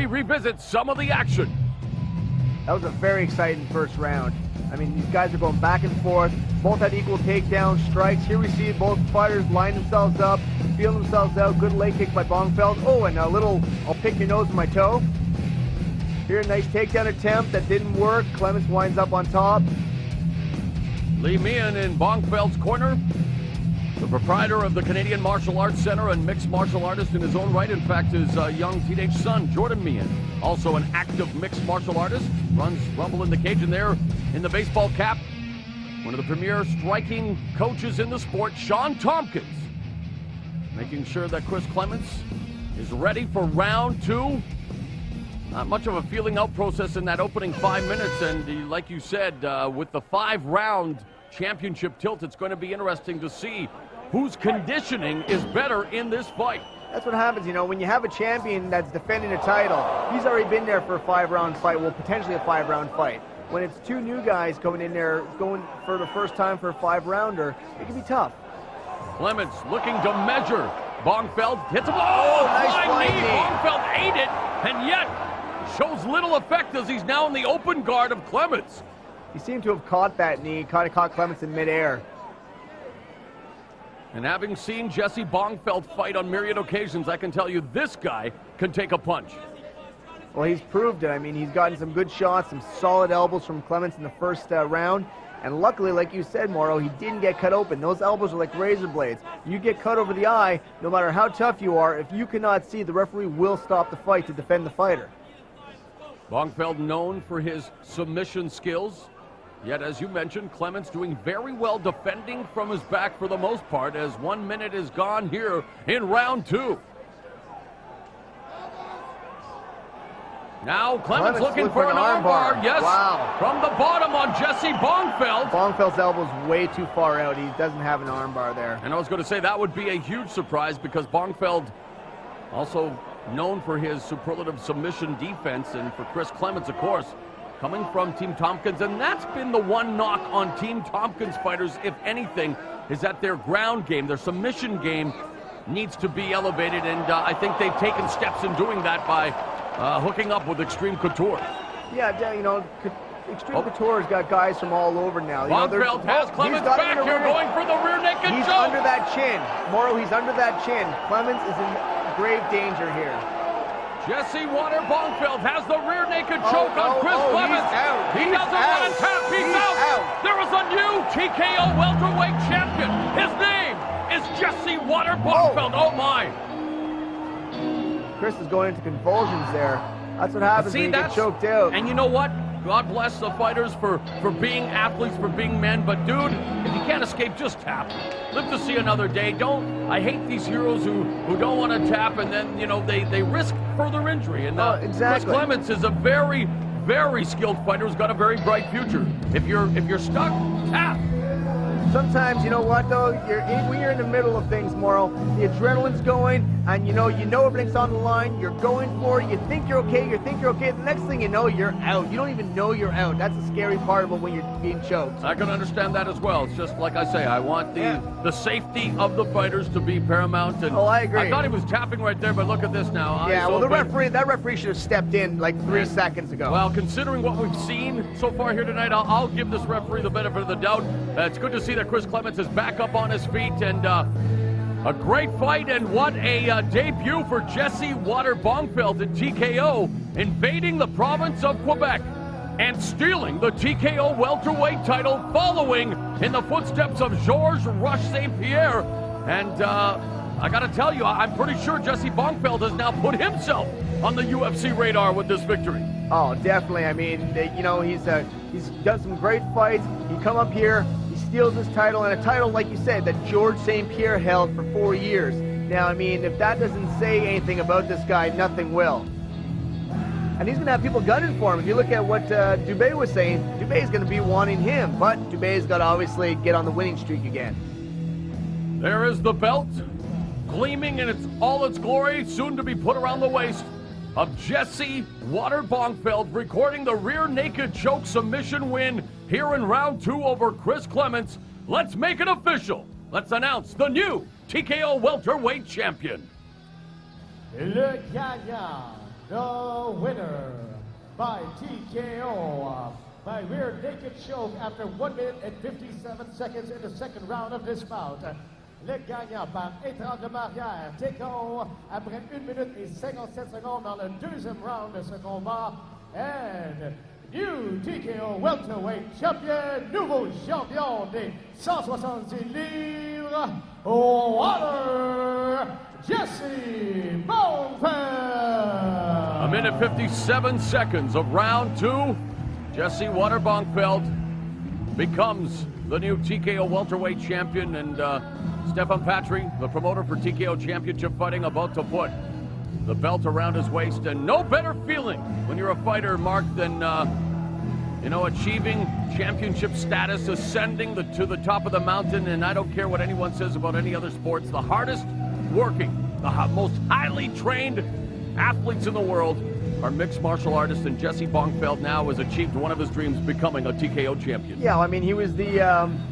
we revisit some of the action. That was a very exciting first round. I mean, these guys are going back and forth. Both had equal takedown strikes. Here we see both fighters line themselves up, feel themselves out. Good leg kick by Bongfeldt. Oh, and a little, I'll pick your nose with my toe. Here, a nice takedown attempt that didn't work. Clements winds up on top. Lee Meehan in Bongfeldt's corner. The proprietor of the Canadian Martial Arts Center and mixed martial artist in his own right. In fact, his young teenage son, Jordan Meehan, also an active mixed martial artist, runs Rumble in the Cage. And there in the baseball cap, one of the premier striking coaches in the sport, Shawn Tompkins, making sure that Chris Clements is ready for round two. Not much of a feeling out process in that opening 5 minutes. And like you said, with the 5-round championship tilt, it's going to be interesting to see whose conditioning is better in this fight. That's what happens, you know, when you have a champion that's defending a title. He's already been there for a 5-round fight, well, potentially a 5-round fight. When it's two new guys coming in there, going for the first time for a 5-rounder, it can be tough. Clements looking to measure. Bongfeldt hits him. Oh, nice flying knee. Bongfeldt ate it, and yet shows little effect as he's now in the open guard of Clements. He seemed to have caught that knee, caught Clements in midair. And having seen Jesse Bongfeldt fight on myriad occasions, I can tell you this guy can take a punch. Well, he's proved it. I mean, he's gotten some good shots, some solid elbows from Clements in the first round. And luckily, like you said, Mauro, he didn't get cut open. Those elbows are like razor blades. You get cut over the eye, no matter how tough you are, if you cannot see, the referee will stop the fight to defend the fighter. Bongfeldt known for his submission skills. Yet, as you mentioned, Clements doing very well defending from his back for the most part, as 1 minute is gone here in round two. Now Clements looking for an armbar. Yes, wow. From the bottom on Jesse Bongfeldt. Bongfeldt's elbow's way too far out. He doesn't have an armbar there. And I was going to say that would be a huge surprise, because Bongfeldt also known for his superlative submission defense, and for Chris Clements, of course, coming from Team Tompkins. And that's been the one knock on Team Tompkins fighters, if anything, is that their ground game, their submission game needs to be elevated. And I think they've taken steps in doing that by hooking up with Extreme Couture. Yeah, you know, Extreme Couture's got guys from all over now. Bongfeldt has Clements back here, going for the rear naked choke. He's under that chin. Mauro, he's under that chin. Clements is in grave danger here. Jesse Bongfeldt has the rear naked choke on Chris Clements. He doesn't want to tap. He's out. There is a new TKO welterweight champion. His name is Jesse Bongfeldt. Oh my. Chris is going into convulsions there. That's what happens when you get choked out. And you know what? God bless the fighters for being athletes, for being men. But dude, if you can't escape, just tap. Live to see another day. I hate these heroes who don't want to tap, and then, you know, they risk further injury. And exactly. Chris Clements is a very, very skilled fighter who's got a very bright future. If you're stuck, tap. Sometimes, you know what, though, when you're in the middle of things, Mauro, the adrenaline's going, and you know everything's on the line, you're going for it, you think you're okay, the next thing you know, you're out. You don't even know you're out. That's the scary part about when you're being choked. I can understand that as well. It's just like I say, I want the safety of the fighters to be paramount. And I agree. I thought he was tapping right there, but look at this now. Yeah, well, that referee should have stepped in like 3 seconds ago. Well, considering what we've seen so far here tonight, I'll give this referee the benefit of the doubt. It's good to see that Chris Clements is back up on his feet, and a great fight, and what a debut for Jesse Bongfeldt in TKO, invading the province of Quebec and stealing the TKO welterweight title, following in the footsteps of Georges Rush St. Pierre. And I got to tell you, I'm pretty sure Jesse Bongfeldt has now put himself on the UFC radar with this victory. Oh, definitely. I mean, you know, he's done some great fights. He come up here, he steals this title, and a title, like you said, that Georges St. Pierre held for 4 years. Now, I mean, if that doesn't say anything about this guy, nothing will. And he's going to have people gunning for him. If you look at what Dubé was saying, Dubé's going to be wanting him, but Dubé's got to obviously get on the winning streak again. There is the belt, gleaming in all its glory, soon to be put around the waist of Jesse Bongfeldt, recording the rear naked choke submission win here in round 2 over Chris Clements. Let's make it official. Let's announce the new TKO welterweight champion. Le gagnant The winner by TKO by rear naked choke after 1 minute and 57 seconds in the second round of this bout. Le gagnant par étranglement arrière, TKO après 1 minute et 57 secondes dans le deuxième round de ce combat. And new TKO welterweight champion, nouveau champion des 170 livres, Water Jesse Bongfeldt. 1 minute 57 seconds of round 2. Jesse Water Bongfeldt becomes the new TKO welterweight champion, and Stefan Patry, the promoter for TKO Championship Fighting, about to put the belt around his waist. And no better feeling when you're a fighter, Mark, than achieving championship status, ascending to the top of the mountain. And I don't care what anyone says about any other sports, the hardest working, the most highly trained athletes in the world are mixed martial artists, and Jesse Bongfeldt now has achieved one of his dreams, becoming a TKO champion. Yeah, I mean, he was the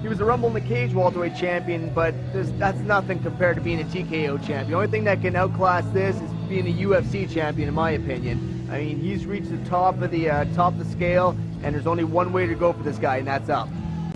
Rumble in the Cage welterweight champion, but that's nothing compared to being a TKO champion. The only thing that can outclass this is being a UFC champion, in my opinion. I mean, he's reached the top of the scale, and there's only one way to go for this guy, and that's up.